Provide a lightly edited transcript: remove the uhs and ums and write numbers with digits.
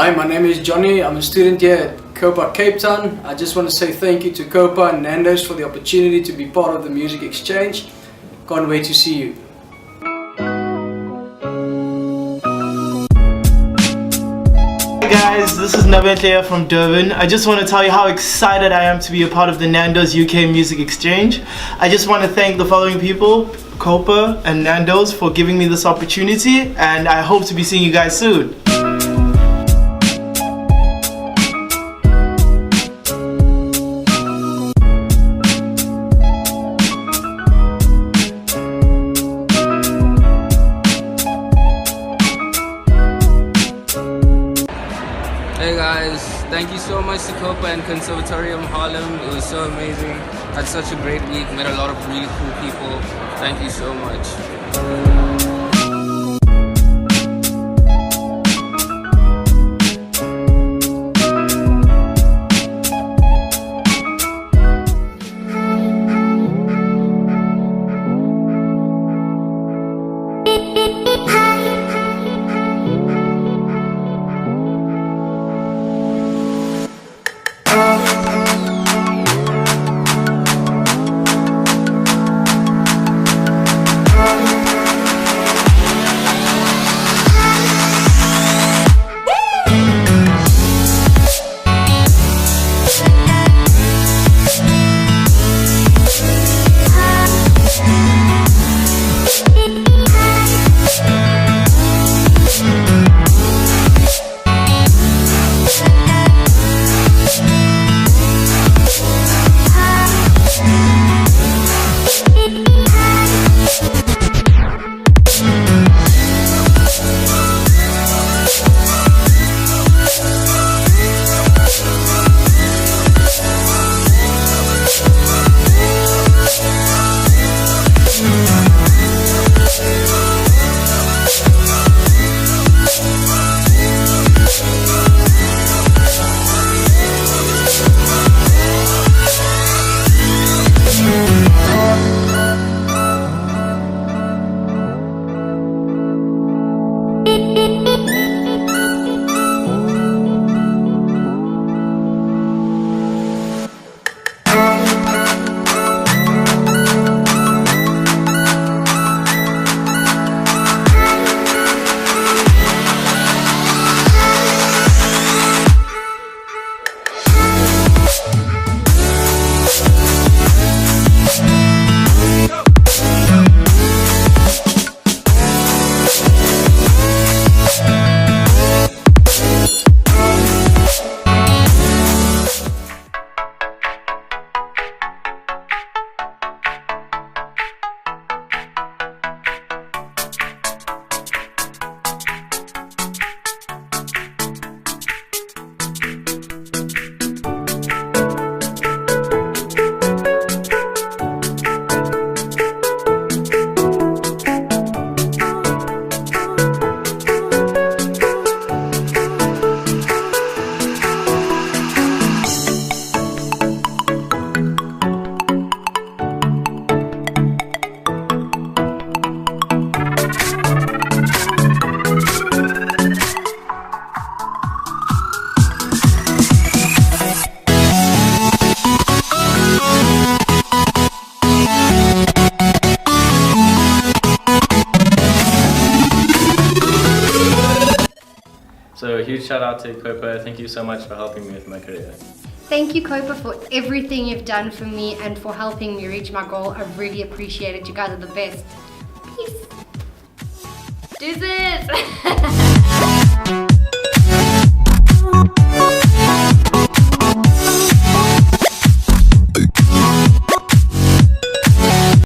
Hi, my name is Johnny. I'm a student here at COPA Cape Town. I just want to say thank you to COPA and Nando's for the opportunity to be part of the music exchange. Can't wait to see you. Hey guys, this is Nabet from Durban. I just want to tell you how excited I am to be a part of the Nando's UK Music Exchange. I just want to thank the following people, COPA and Nando's, for giving me this opportunity, and I hope to be seeing you guys soon. Hey guys, thank you so much to COPA and Conservatorium Harlem. It was so amazing. Had such a great week, met a lot of really cool people. Thank you so much. So a huge shout out to COPA. Thank you so much for helping me with my career. Thank you, COPA, for everything you've done for me and for helping me reach my goal. I really appreciate it. You guys are the best. Peace. Deuces!